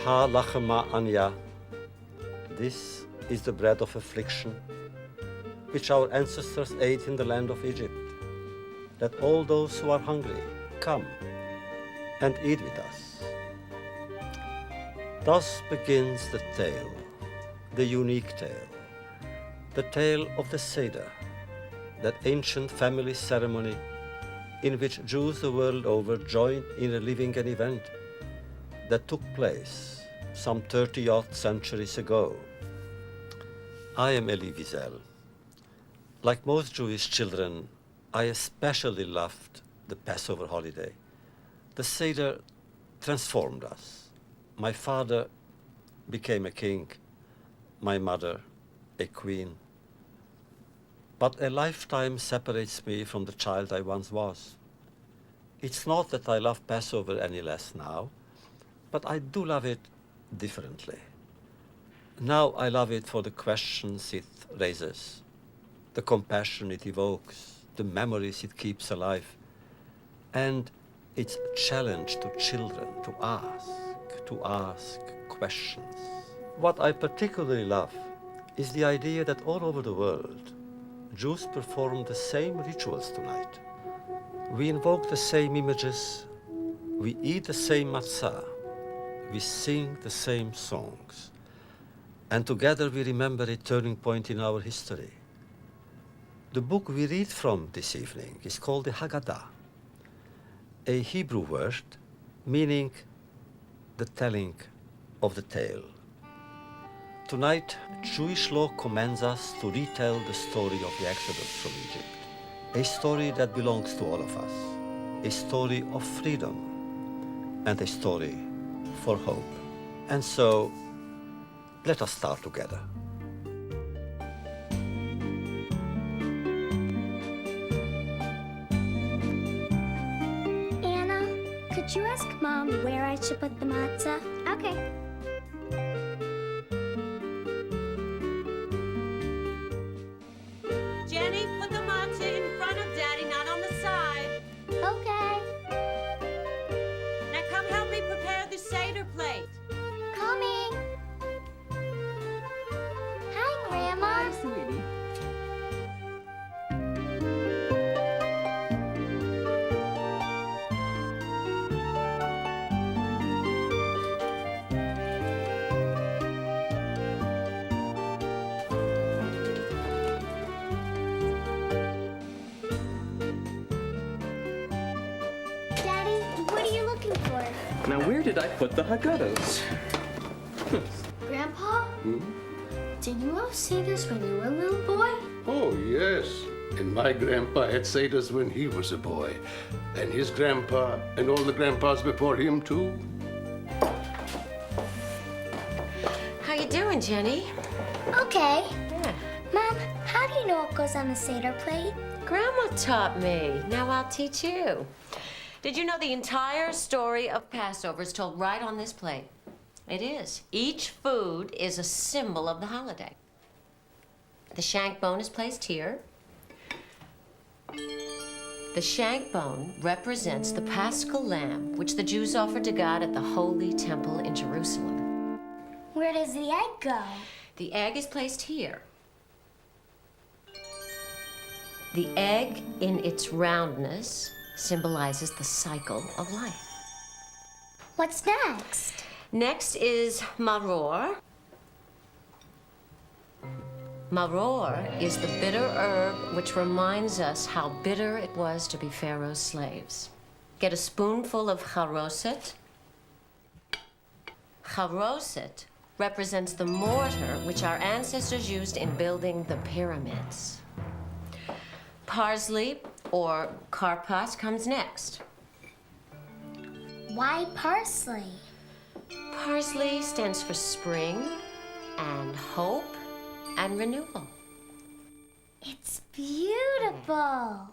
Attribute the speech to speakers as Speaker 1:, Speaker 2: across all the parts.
Speaker 1: Ha lachema anya. This is the bread of affliction, which our ancestors ate in the land of Egypt. Let all those who are hungry come and eat with us. Thus begins the tale, the unique tale, the tale of the Seder, that ancient family ceremony in which Jews the world over joined in reliving an event that took place some 30-odd centuries ago. I am Elie Wiesel. Like most Jewish children, I especially loved the Passover holiday. The Seder transformed us. My father became a king, my mother a queen. But a lifetime separates me from the child I once was. It's not that I love Passover any less now, but I do love it differently. Now I love it for the questions it raises, the compassion it evokes, the memories it keeps alive, and its challenge to children to ask questions. What I particularly love is the idea that all over the world, Jews perform the same rituals tonight. We invoke the same images, we eat the same matzah, we sing the same songs, and together we remember a turning point in our history. The book we read from this evening is called the Haggadah, a Hebrew word meaning the telling of the tale. Tonight, Jewish law commands us to retell the story of the Exodus from Egypt, a story that belongs to all of us, a story of freedom, and a story for hope. And so, let us start together.
Speaker 2: Anna, could you ask Mom where I should put the matzah? Okay.
Speaker 3: Jenny, put the matzah in front of Daddy, not on the side.
Speaker 2: Okay.
Speaker 3: Now come help me prepare the Seder plate.
Speaker 2: Coming. Hi, Grandma.
Speaker 4: Hi, sweetie.
Speaker 2: Daddy, what are you looking for?
Speaker 4: Now, where did I put the Haggadahs?
Speaker 2: Grandpa? Did you all see this when you were a little boy?
Speaker 5: Oh, yes. And my grandpa had Seders when he was a boy. And his grandpa and all the grandpas before him, too.
Speaker 3: How you doing, Jenny?
Speaker 2: Okay.
Speaker 3: Yeah.
Speaker 2: Mom, how do you know what goes on the Seder plate?
Speaker 3: Grandma taught me. Now I'll teach you. Did you know the entire story of Passover is told right on this plate? It is. Each food is a symbol of the holiday. The shank bone is placed here. The shank bone represents the Paschal lamb, which the Jews offered to God at the Holy Temple in Jerusalem.
Speaker 2: Where does the egg go?
Speaker 3: The egg is placed here. The egg, in its roundness, symbolizes the cycle of life.
Speaker 2: What's next?
Speaker 3: Next is maror. Maror is the bitter herb which reminds us how bitter it was to be Pharaoh's slaves. Get a spoonful of charoset. Charoset represents the mortar which our ancestors used in building the pyramids. Parsley, or karpas, comes next.
Speaker 2: Why parsley?
Speaker 3: Parsley stands for spring and hope and renewal.
Speaker 2: It's beautiful.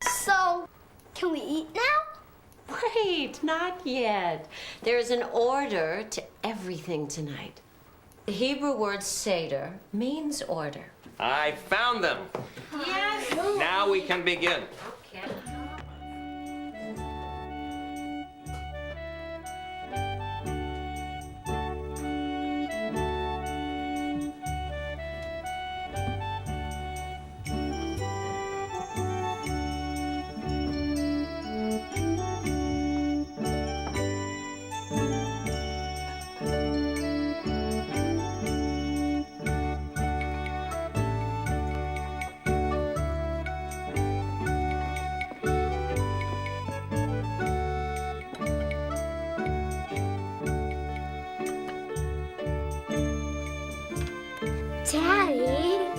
Speaker 2: So, can we eat now?
Speaker 3: Wait, not yet. There is an order to everything tonight. The Hebrew word Seder means order.
Speaker 6: I found them.
Speaker 3: Yes.
Speaker 6: Now we can begin.
Speaker 3: Okay.
Speaker 2: Daddy!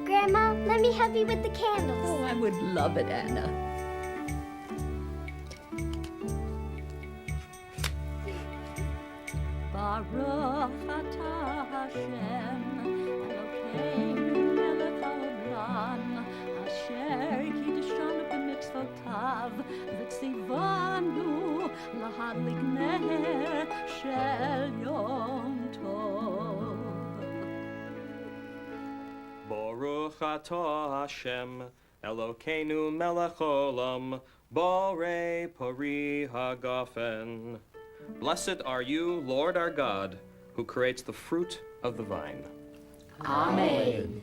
Speaker 2: Grandma, let me help you with the candles.
Speaker 7: Oh, I would love it, Anna. Baruch atah Hashem, Elokeinu melech haolam, asher kiddishanu b'mitzvotav, v'tzivanu lahadlik ner shel Yom Tov.
Speaker 6: Baruch atah Hashem, Elokeinu melech olam, borei pari hagafen. Blessed are you, Lord our God, who creates the fruit of the vine.
Speaker 7: Amen.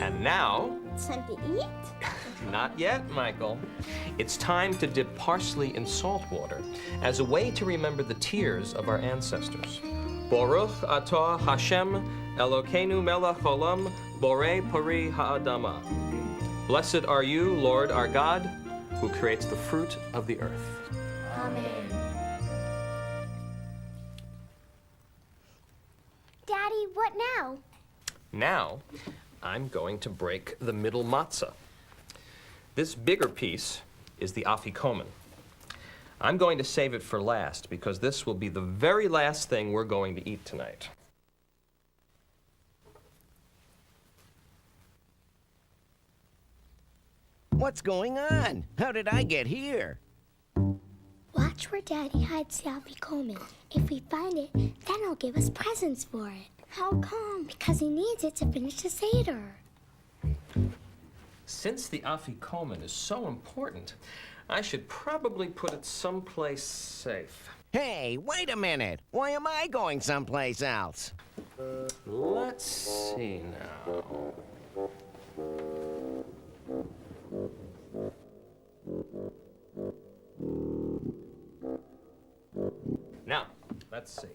Speaker 6: And now,
Speaker 2: It's time to eat?
Speaker 6: not yet, Michael. It's time to dip parsley in salt water as a way to remember the tears of our ancestors. Baruch atah Hashem, Elokeinu melech olam, borei pari ha'adama. Blessed are you, Lord our God, who creates the fruit of the earth.
Speaker 2: Amen. Daddy, what now?
Speaker 6: Now, I'm going to break the middle matzah. This bigger piece is the afikomen. I'm going to save it for last because this will be the very last thing we're going to eat tonight.
Speaker 8: What's going on? How did I get here?
Speaker 2: Watch where Daddy hides the afikomen. If we find it, then he'll give us presents for it. How come? Because he needs it to finish the Seder.
Speaker 6: Since the afikomen is so important, I should probably put it someplace safe.
Speaker 8: Hey, wait a minute. Why am I going someplace else?
Speaker 6: Let's see now. Now, let's see.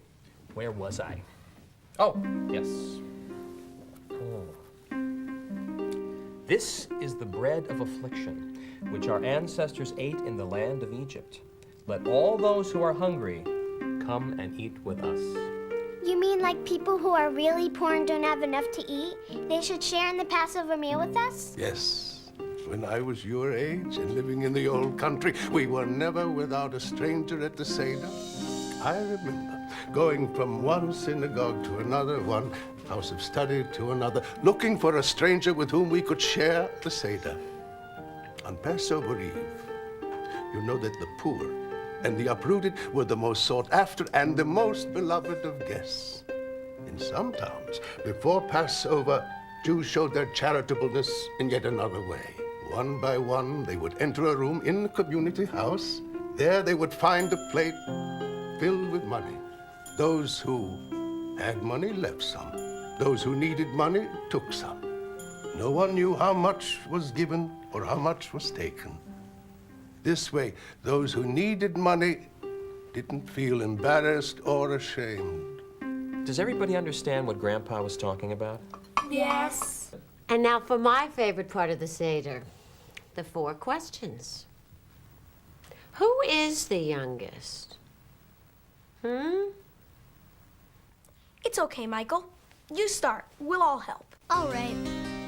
Speaker 6: Where was I? Oh, yes. This is the bread of affliction, which our ancestors ate in the land of Egypt. Let all those who are hungry come and eat with us.
Speaker 2: You mean like people who are really poor and don't have enough to eat? They should share in the Passover meal with us?
Speaker 5: Yes. When I was your age and living in the old country, we were never without a stranger at the Seder. I remember going from one synagogue to another, one house of study to another, looking for a stranger with whom we could share the Seder. On Passover Eve, you know that the poor and the uprooted were the most sought after and the most beloved of guests. In some towns, before Passover, Jews showed their charitableness in yet another way. One by one, they would enter a room in the community house. There they would find a plate filled with money. Those who had money left some. Those who needed money took some. No one knew how much was given or how much was taken. This way, those who needed money didn't feel embarrassed or ashamed.
Speaker 6: Does everybody understand what Grandpa was talking about?
Speaker 2: Yes.
Speaker 3: And now for my favorite part of the Seder, the 4 questions. Who is the youngest?
Speaker 9: It's okay, Michael. You start. We'll all help.
Speaker 2: All right.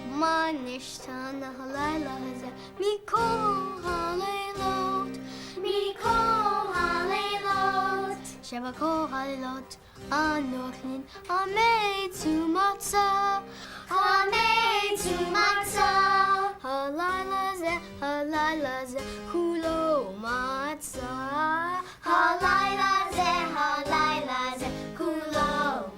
Speaker 2: Ma nishtana halayla hazeh mikol halaylot mikol halaylot sheva kol halaylot anochlin amei tu matzah halayla zeh kulo matzah halayla zeh kulo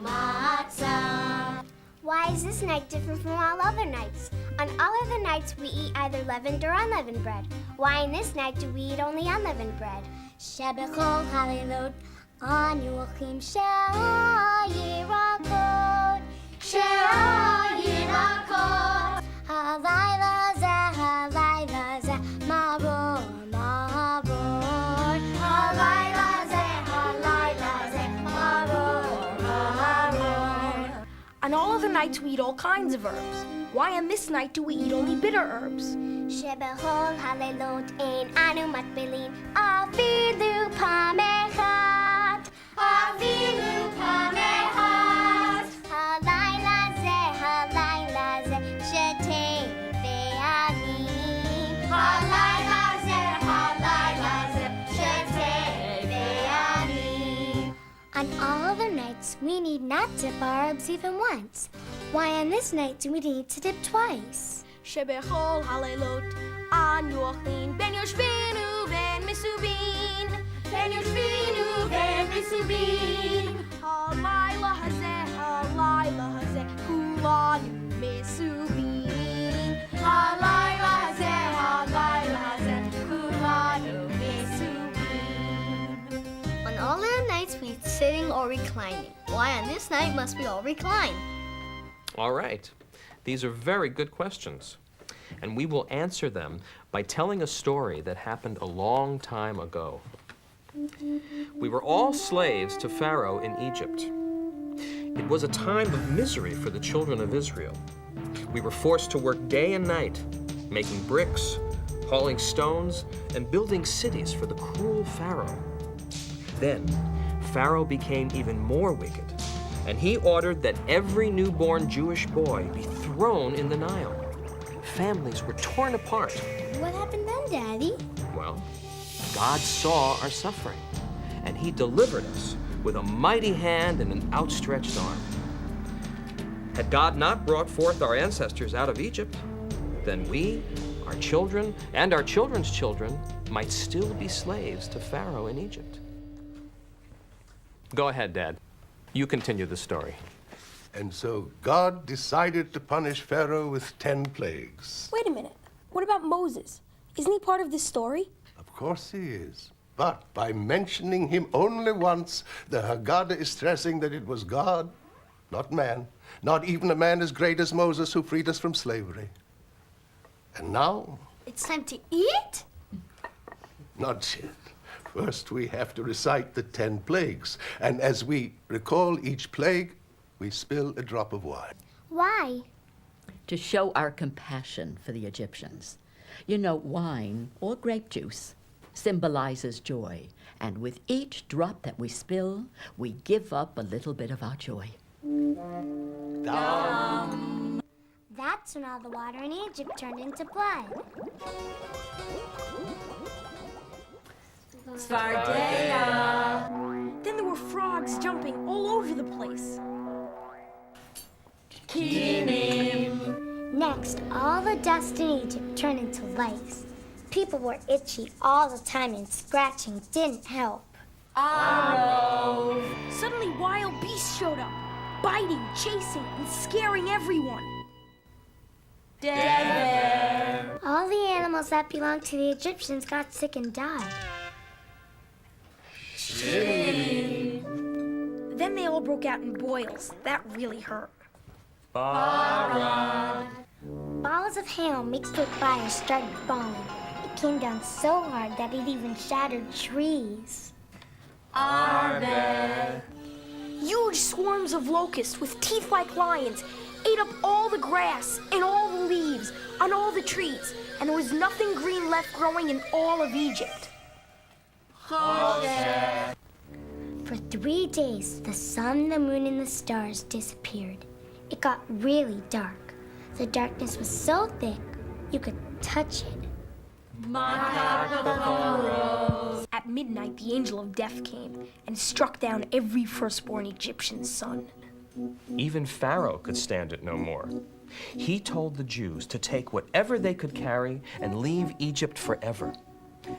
Speaker 2: matzah. Why is this night different from all other nights? On all other nights, we eat either leavened or unleavened bread. Why in this night do we eat only unleavened bread? Shebechol halilot anu ochim she'ayirakot she'ayirakot halayla zeh maror maror halayla zeh maror maror.
Speaker 9: On all other nights, we eat all kinds of herbs. Why on this night do we eat only bitter herbs?
Speaker 2: שבכל הלילות אין אנו מטבילים אפילו פעם אחת. אפילו פעם אחת. הלילה זה שתה ואני. הלילה זה שתה ואני. On all other nights, we need not dip our herbs even once. Why on this night do we need to dip twice?
Speaker 9: שבכל הלילות אנו אוכלים בין יושבינו ובין מסובין. בין יושבינו ובין מסובין. הלילה הזה, כולנו מסובין. הלילה הזה, כולנו מסובין.
Speaker 2: On all other nights, we eat sitting or reclining. Why on this night must we all recline?
Speaker 6: All right. These are very good questions. And we will answer them by telling a story that happened a long time ago. We were all slaves to Pharaoh in Egypt. It was a time of misery for the children of Israel. We were forced to work day and night, making bricks, hauling stones, and building cities for the cruel Pharaoh. Then, Pharaoh became even more wicked, and he ordered that every newborn Jewish boy be thrown in the Nile. Families were torn apart.
Speaker 2: What happened then, Daddy?
Speaker 6: Well, God saw our suffering, and he delivered us with a mighty hand and an outstretched arm. Had God not brought forth our ancestors out of Egypt, then we, our children, and our children's children might still be slaves to Pharaoh in Egypt. Go ahead, Dad. You continue the story.
Speaker 5: And so God decided to punish Pharaoh with 10 plagues.
Speaker 9: Wait a minute. What about Moses? Isn't he part of this story?
Speaker 5: Of course he is. But by mentioning him only once, the Haggadah is stressing that it was God, not man, not even a man as great as Moses who freed us from slavery. And now?
Speaker 2: It's time to eat?
Speaker 5: Not yet. First, we have to recite the 10 plagues. And as we recall each plague, we spill a drop of wine.
Speaker 2: Why?
Speaker 7: To show our compassion for the Egyptians. You know, wine or grape juice symbolizes joy. And with each drop that we spill, we give up a little bit of our joy.
Speaker 2: That's when all the water in Egypt turned into blood.
Speaker 9: Then there were frogs jumping all over the place.
Speaker 2: Next, all the dust in Egypt turned into lice. People were itchy all the time and scratching didn't help.
Speaker 9: Suddenly wild beasts showed up, biting, chasing, and scaring everyone.
Speaker 2: All the animals that belonged to the Egyptians got sick and died.
Speaker 9: Then they all broke out in boils. That really hurt.
Speaker 2: Balls of hail mixed with fire started falling. It came down so hard that it even shattered trees.
Speaker 9: Huge swarms of locusts with teeth like lions ate up all the grass and all the leaves on all the trees, and there was nothing green left growing in all of Egypt.
Speaker 2: For 3 days, the sun, the moon, and the stars disappeared. It got really dark. The darkness was so thick, you could touch it.
Speaker 9: At midnight, the angel of death came and struck down every firstborn Egyptian's son.
Speaker 6: Even Pharaoh could stand it no more. He told the Jews to take whatever they could carry and leave Egypt forever.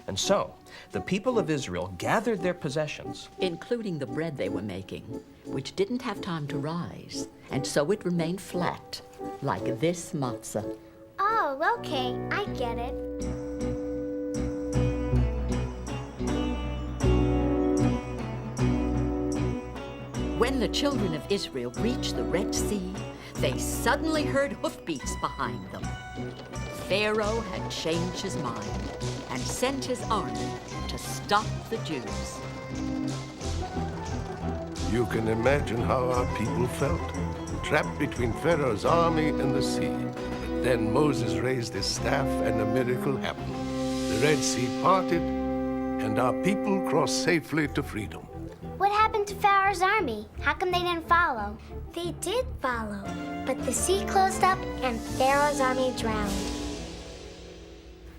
Speaker 6: And so, the people of Israel gathered their possessions,
Speaker 7: Including the bread they were making, which didn't have time to rise, and so it remained flat, like this matzah.
Speaker 2: Oh, okay, I get it.
Speaker 7: When the children of Israel reached the Red Sea, they suddenly heard hoofbeats behind them. Pharaoh had changed his mind and sent his army to stop the Jews.
Speaker 5: You can imagine how our people felt. trapped between Pharaoh's army and the sea. But then Moses raised his staff and a miracle happened. The Red Sea parted, and our people crossed safely to freedom.
Speaker 2: What happened to Pharaoh's army? How come they didn't follow? They did follow, but the sea closed up and Pharaoh's army drowned.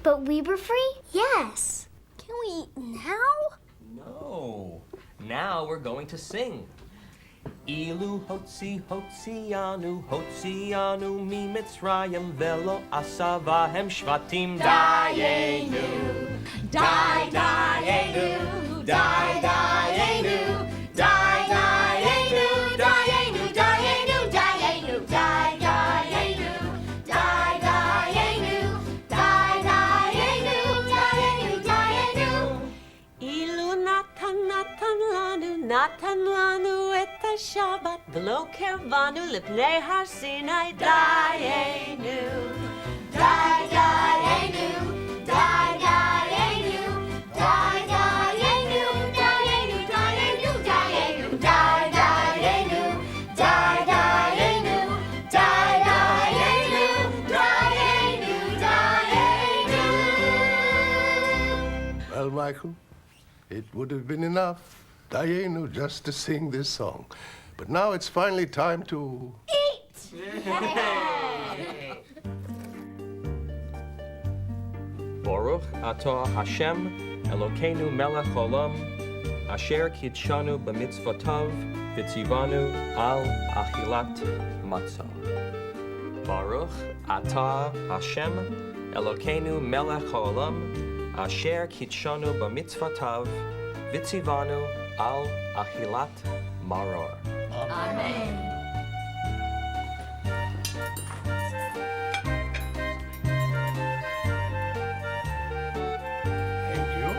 Speaker 2: But we were free? Yes. Can we eat now?
Speaker 6: No. Now we're going to sing. Ilu hotzi hotzianu hotzianu mi Mitzrayim velo asavahem shvatim dayenu dayenu dayenu dayenu dayenu dayenu dayenu dayenu dayenu dayenu dayenu
Speaker 3: Ilu natan lanu et Shabbat v'lo kervanu lipnei har Sinai dayenu
Speaker 2: Dayenu, dayenu, dayenu, dayenu, dayenu, dayenu, dayenu, dayenu, dayenu, dayenu.
Speaker 5: Well, Michael, it would have been enough, Dayenu, just to sing this song. But now it's finally time to...
Speaker 2: Eat!
Speaker 6: Baruch atah Hashem Elokeinu melech olam asher kitshanu b'mitzvotav v'tzivanu al achilat matzah. Baruch atah Hashem Elokeinu melech olam asher kitshanu b'mitzvotav v'tzivanu al achilat maror.
Speaker 3: Amen.
Speaker 5: Thank you.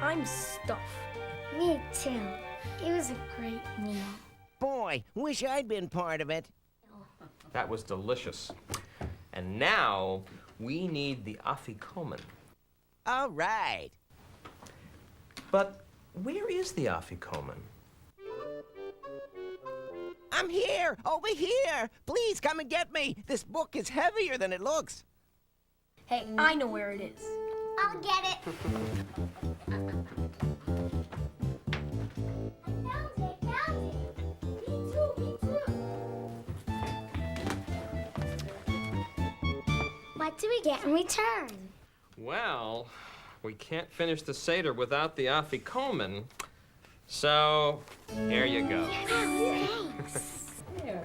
Speaker 9: I'm stuffed.
Speaker 2: Me too. It was a great meal.
Speaker 8: Boy, wish I'd been part of it.
Speaker 6: That was delicious. And now we need the afikomen.
Speaker 8: All right.
Speaker 6: But where is the afikomen?
Speaker 8: I'm here, over here. Please come and get me. This book is heavier than it looks.
Speaker 9: Hey, I know where it is.
Speaker 2: I'll get it. Found it. Me too. What do we get in return?
Speaker 6: Well, we can't finish the Seder without the afikomen. So, here you go.
Speaker 2: Thanks.
Speaker 3: There.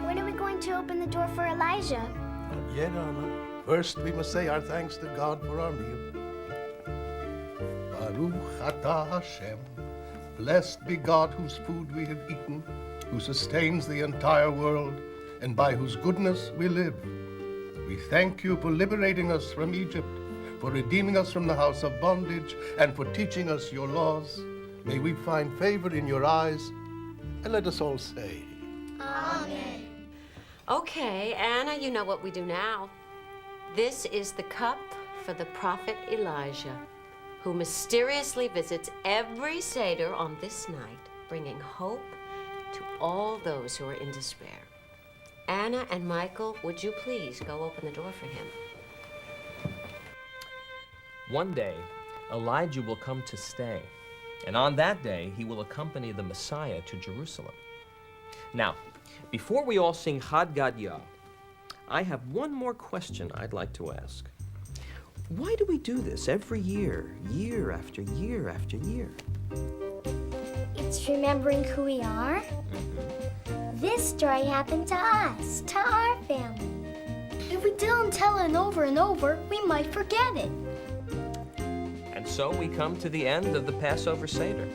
Speaker 2: When are we going to open the door for Elijah?
Speaker 5: Not yet, Anna. First, we must say our thanks to God for our meal. Baruch atah Hashem. Blessed be God whose food we have eaten, who sustains the entire world, and by whose goodness we live. We thank you for liberating us from Egypt, for redeeming us from the house of bondage, and for teaching us your laws. May we find favor in your eyes, and let us all say,
Speaker 2: Amen.
Speaker 3: Okay, Anna, you know what we do now. This is the cup for the prophet Elijah, who mysteriously visits every Seder on this night, bringing hope to all those who are in despair. Anna and Michael, would you please go open the door for him?
Speaker 6: One day, Elijah will come to stay, And on that day, he will accompany the Messiah to Jerusalem. Now, before we all sing Chad Gadya, I have one more question I'd like to ask. Why do we do this every year, year after year after year?
Speaker 2: It's remembering who we are. This story happened to us, to our family. If we didn't tell it over and over, we might forget it.
Speaker 6: And so we come to the end of the Passover Seder.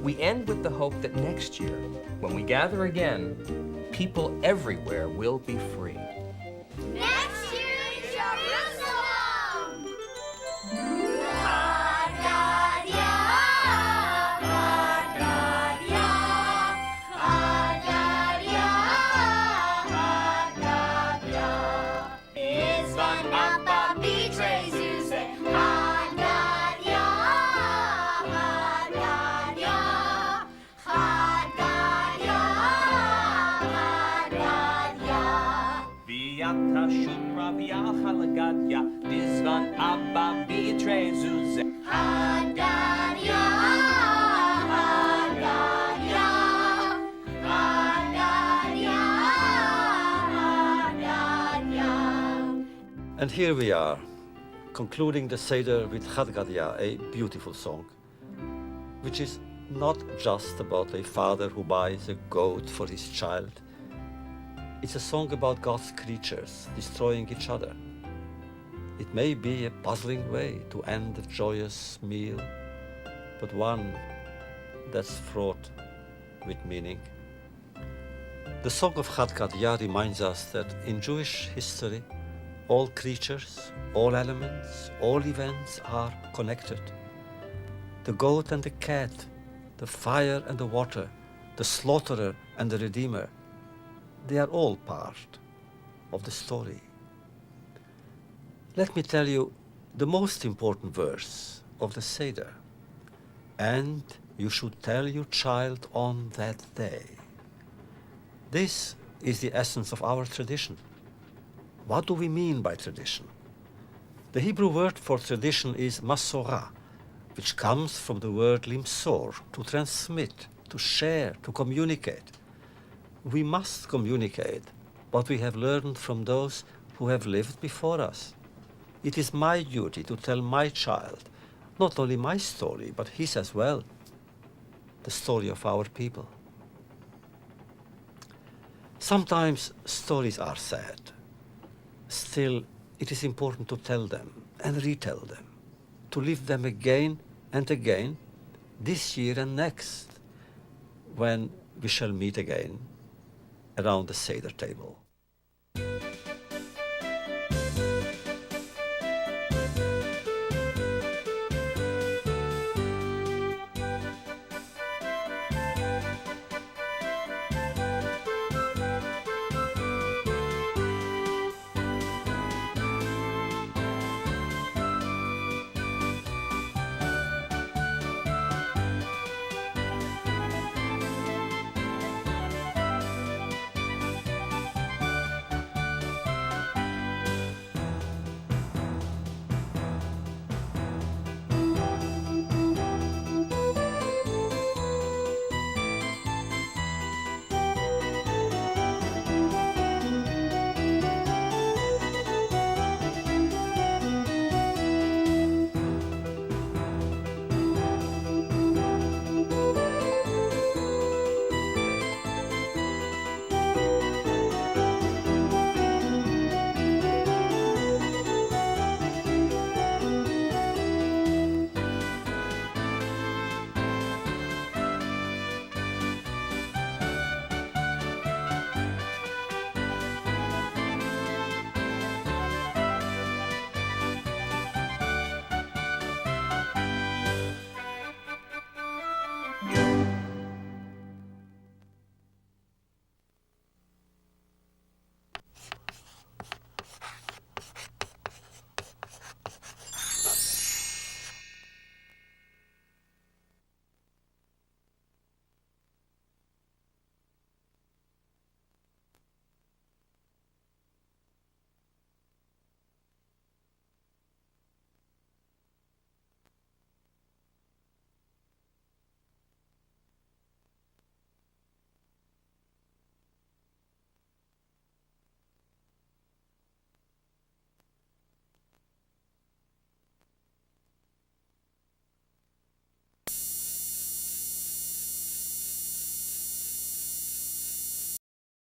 Speaker 6: We end with the hope that next year, when we gather again, people everywhere will be free.
Speaker 2: Next year in Jerusalem!
Speaker 1: And here we are, concluding the Seder with Chad Gadya, a beautiful song, which is not just about a father who buys a goat for his child. It's a song about God's creatures destroying each other. It may be a puzzling way to end a joyous meal, but one that's fraught with meaning. The song of Chad Gadya reminds us that in Jewish history, all creatures, all elements, all events are connected. The goat and the cat, the fire and the water, the slaughterer and the redeemer, they are all part of the story. Let me tell you the most important verse of the Seder. And you should tell your child on that day. This is the essence of our tradition. What do we mean by tradition? The Hebrew word for tradition is masorah, which comes from the word limsor, to transmit, to share, to communicate. We must communicate what we have learned from those who have lived before us. It is my duty to tell my child not only my story, but his as well, the story of our people. Sometimes stories are sad. Still, it is important to tell them and retell them, to live them again and again, this year and next, when we shall meet again around the Seder table.